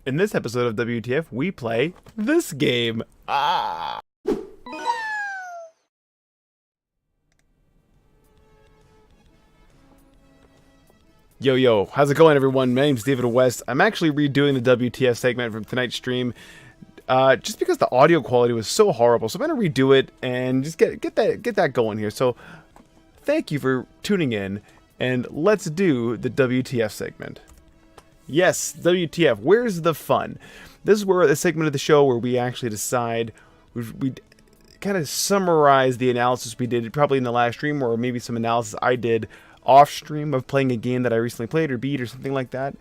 In this episode of WTF, we play this game. Yo, how's it going, everyone? My name's David West. I'm actually redoing the WTF segment from tonight's stream, just because the audio quality was so horrible. So I'm gonna redo it and just get that going here. So thank you for tuning in, and let's do the WTF segment. Yes, WTF. Where's the fun? This is where a segment of the show where we actually decide, we kind of summarize the analysis we did probably in the last stream, or maybe some analysis I did off stream of playing a game that I recently played or beat or something like that.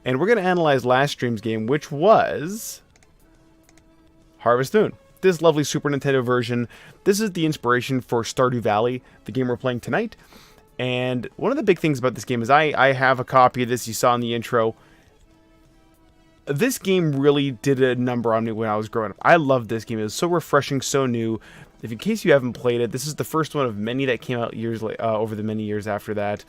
And we're going to analyze last stream's game, which was Harvest Moon. This lovely Super Nintendo version. This is the inspiration for Stardew Valley, the game we're playing tonight. And one of the big things about this game is I have a copy of this you saw in the intro. This game really did a number on me when I was growing up. I loved this game. It was so refreshing, so new. If in case you haven't played it, this is the first one of many that came out years over the many years after that.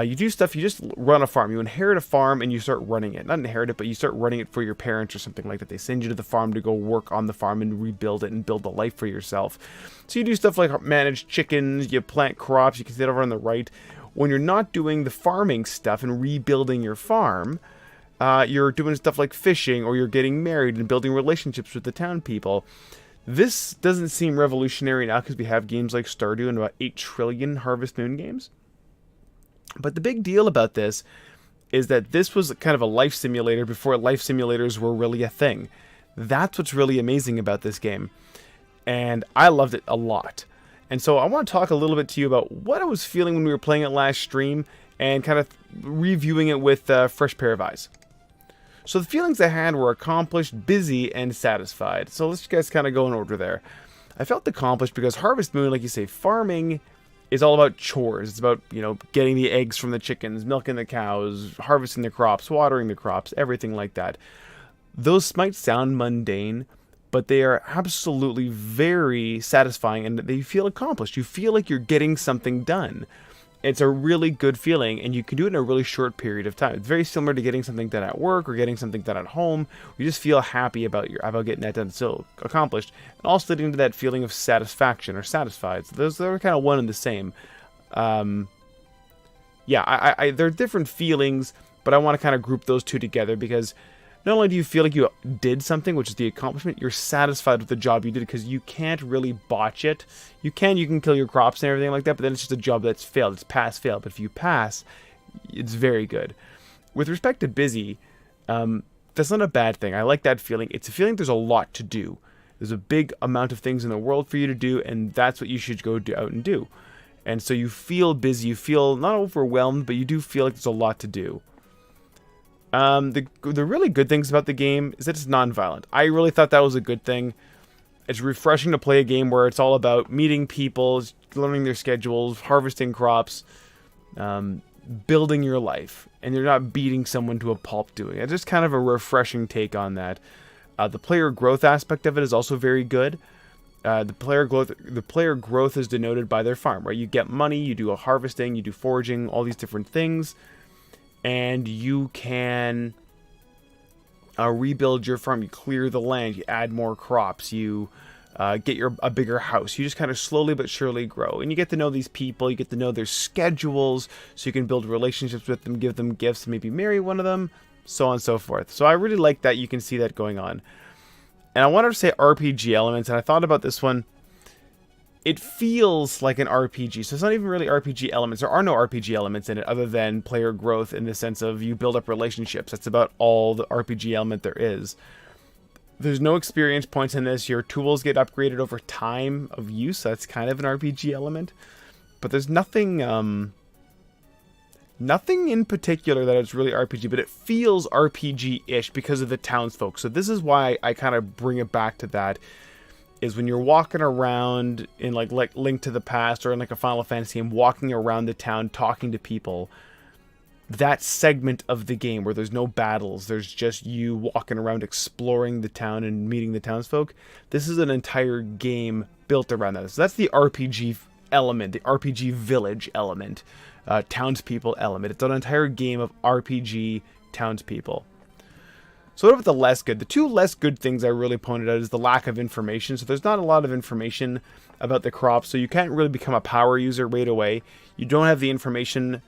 You do stuff, you just run a farm. You inherit a farm and you start running it. Not inherit it, but you start running it for your parents or something like that. They send you to the farm to go work on the farm and rebuild it and build a life for yourself. So you do stuff like manage chickens, you plant crops, you can see it over on the right. When you're not doing the farming stuff and rebuilding your farm, you're doing stuff like fishing, or you're getting married and building relationships with the town people. This doesn't seem revolutionary now because we have games like Stardew and about 8 trillion Harvest Moon games. But the big deal about this is that this was kind of a life simulator before life simulators were really a thing. That's what's really amazing about this game. And I loved it a lot. And so I want to talk a little bit to you about what I was feeling when we were playing it last stream and kind of reviewing it with a fresh pair of eyes. So the feelings I had were accomplished, busy, and satisfied. So let's just kind of go in order there. I felt accomplished because Harvest Moon, like you say, farming is all about chores. It's about, getting the eggs from the chickens, milking the cows, harvesting the crops, watering the crops, everything like that. Those might sound mundane, but they are absolutely very satisfying, and they feel accomplished. You feel like you're getting something done. It's a really good feeling, and you can do it in a really short period of time. It's very similar to getting something done at work or getting something done at home. You just feel happy about getting that done, so accomplished, and also leading to that feeling of satisfaction or satisfied. So those are kind of one and the same. They're different feelings, but I want to kind of group those two together because not only do you feel like you did something, which is the accomplishment, you're satisfied with the job you did because you can't really botch it. You can kill your crops and everything like that, but then it's just a job that's failed. It's pass-fail. But if you pass, it's very good. With respect to busy, that's not a bad thing. I like that feeling. It's a feeling there's a lot to do. There's a big amount of things in the world for you to do, and that's what you should go out and do. And so you feel busy. You feel not overwhelmed, but you do feel like there's a lot to do. The really good things about the game is that it's non-violent. I really thought that was a good thing. It's refreshing to play a game where it's all about meeting people, learning their schedules, harvesting crops, building your life, and you're not beating someone to a pulp doing it. It's just kind of a refreshing take on that. The player growth aspect of it is also very good. The player growth is denoted by their farm, right? You get money, you do a harvesting, you do foraging, all these different things. And you can rebuild your farm. You clear the land. You add more crops. You get a bigger house. You just kind of slowly but surely grow. And you get to know these people. You get to know their schedules. So you can build relationships with them, give them gifts, maybe marry one of them, so on and so forth. So I really like that you can see that going on. And I wanted to say RPG elements. And I thought about this one. It feels like an RPG, so it's not even really RPG elements. There are no RPG elements in it other than player growth in the sense of you build up relationships. That's about all the RPG element there is. There's no experience points in this. Your tools get upgraded over time of use, so that's kind of an RPG element. But there's nothing in particular that it's really RPG, but it feels RPG-ish because of the townsfolk. So this is why I kind of bring it back to that. Is when you're walking around in like Link to the Past or in like a Final Fantasy game, walking around the town, talking to people, that segment of the game where there's no battles, there's just you walking around exploring the town and meeting the townsfolk, this is an entire game built around that. So that's the RPG element, the RPG village element, townspeople element. It's an entire game of RPG townspeople. So what about the less good? The two less good things I really pointed out is the lack of information. So there's not a lot of information about the crops, so you can't really become a power user right away. You don't have the information,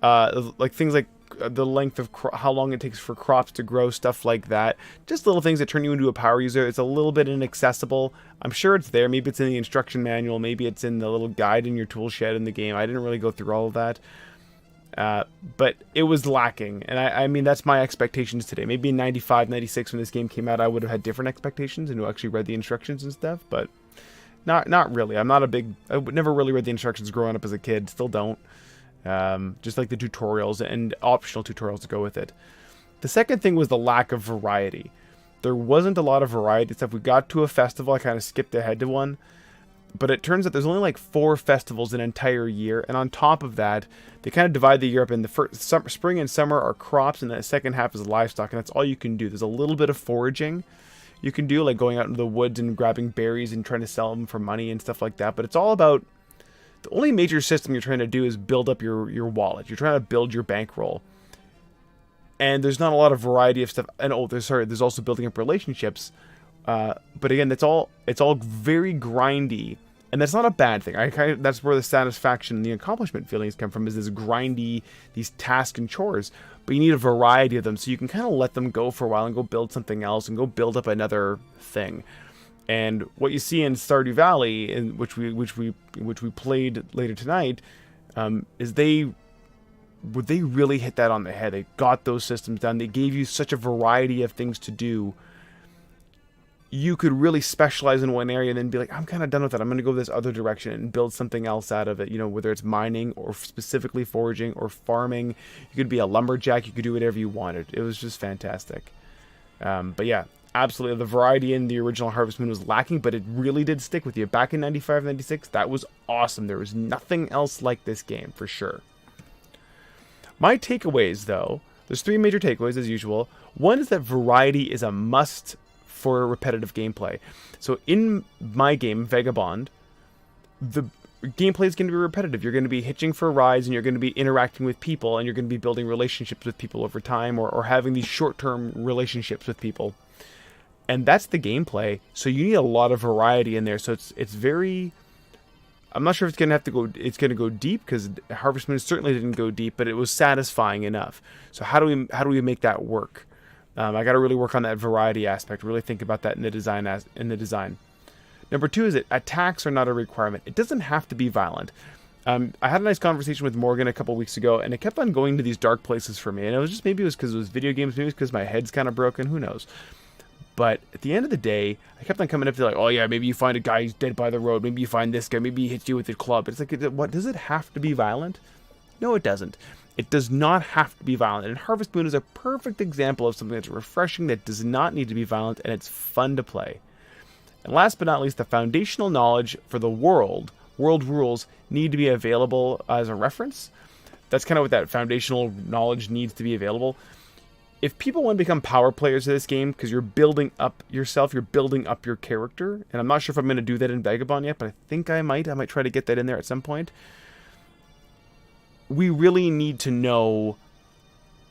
like things like the length of how long it takes for crops to grow, stuff like that. Just little things that turn you into a power user. It's a little bit inaccessible. I'm sure it's there. Maybe it's in the instruction manual. Maybe it's in the little guide in your tool shed in the game. I didn't really go through all of that. But it was lacking, and I mean, that's my expectations today. Maybe in 95, 96 when this game came out, I would have had different expectations and actually read the instructions and stuff, but not really. I never really read the instructions growing up as a kid, still don't. Just like the tutorials and optional tutorials to go with it. The second thing was the lack of variety. There wasn't a lot of variety stuff. We got to a festival, I kind of skipped ahead to one, but it turns out there's only like 4 festivals an entire year, and on top of that, they kind of divide the year up in the spring and summer are crops, and the second half is livestock, and that's all you can do. There's a little bit of foraging you can do, like going out into the woods and grabbing berries and trying to sell them for money and stuff like that, but it's all about, the only major system you're trying to do is build up your wallet. You're trying to build your bankroll. And there's not a lot of variety of stuff. And there's also building up relationships. But again, it's all very grindy, and that's not a bad thing. That's where the satisfaction and the accomplishment feelings come from, is this grindy, these tasks and chores. But you need a variety of them, so you can kind of let them go for a while and go build something else and go build up another thing. And what you see in Stardew Valley, in which we played later tonight, is they really hit that on the head. They got those systems done. They gave you such a variety of things to do. You could really specialize in one area and then be like, I'm kind of done with that. I'm going to go this other direction and build something else out of it. You know, whether it's mining or specifically foraging or farming. You could be a lumberjack. You could do whatever you wanted. It was just fantastic. But yeah, absolutely. The variety in the original Harvest Moon was lacking, but it really did stick with you. Back in 95, 96, that was awesome. There was nothing else like this game, for sure. My takeaways, though, there's 3 major takeaways as usual. One is that variety is a must for repetitive gameplay. So in my game, Vagabond, the gameplay is going to be repetitive. You're going to be hitching for rides, and you're going to be interacting with people, and you're going to be building relationships with people over time, or having these short-term relationships with people. And that's the gameplay. So you need a lot of variety in there. So it's very... I'm not sure if it's going to go deep, because Harvest Moon certainly didn't go deep, but it was satisfying enough. So how do we make that work? I got to really work on that variety aspect. Really think about that in the design. Number 2 is that attacks are not a requirement. It doesn't have to be violent. I had a nice conversation with Morgan a couple weeks ago, and it kept on going to these dark places for me. And it was just, maybe it was because it was video games, maybe it was because my head's kind of broken. Who knows? But at the end of the day, I kept on coming up to like, oh yeah, maybe you find a guy who's dead by the road. Maybe you find this guy. Maybe he hits you with a club. It's like, what, does it have to be violent? No, it doesn't. It does not have to be violent. And Harvest Moon is a perfect example of something that's refreshing, that does not need to be violent, and it's fun to play. And last but not least, the foundational knowledge for the world rules, need to be available as a reference. That's kind of what that foundational knowledge needs to be available. If people want to become power players of this game, because you're building up yourself, you're building up your character, and I'm not sure if I'm going to do that in Vagabond yet, but I think I might try to get that in there at some point. We really need to know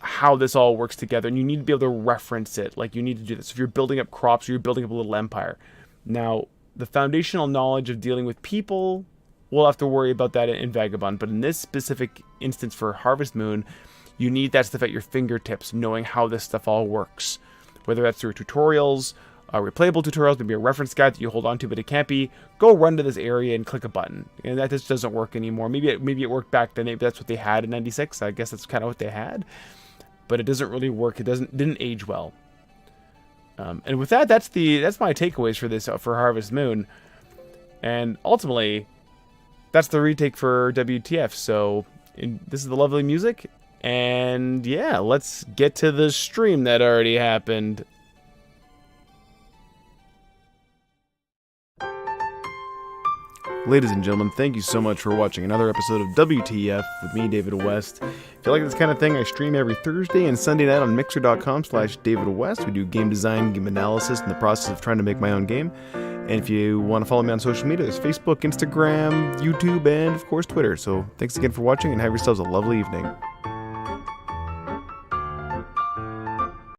how this all works together, and you need to be able to reference it. Like, you need to do this. If you're building up crops, or you're building up a little empire. Now, the foundational knowledge of dealing with people, we'll have to worry about that in Vagabond, but in this specific instance for Harvest Moon, you need that stuff at your fingertips, knowing how this stuff all works. Whether that's through tutorials, replayable tutorials, maybe a reference guide that you hold on to, but it can't be, go run to this area and click a button. And that just doesn't work anymore. Maybe it worked back then. Maybe that's what they had in 96. I guess that's kind of what they had. But it doesn't really work. It didn't age well. And with that, that's my takeaways for Harvest Moon. And ultimately, that's the retake for WTF. So this is the lovely music. And yeah, let's get to the stream that already happened. Ladies and gentlemen, thank you so much for watching another episode of WTF with me, David West. If you like this kind of thing, I stream every Thursday and Sunday night on mixer.com/DavidWest. We do game design, game analysis, in the process of trying to make my own game. And if you want to follow me on social media, there's Facebook, Instagram, YouTube, and of course Twitter. So thanks again for watching, and have yourselves a lovely evening.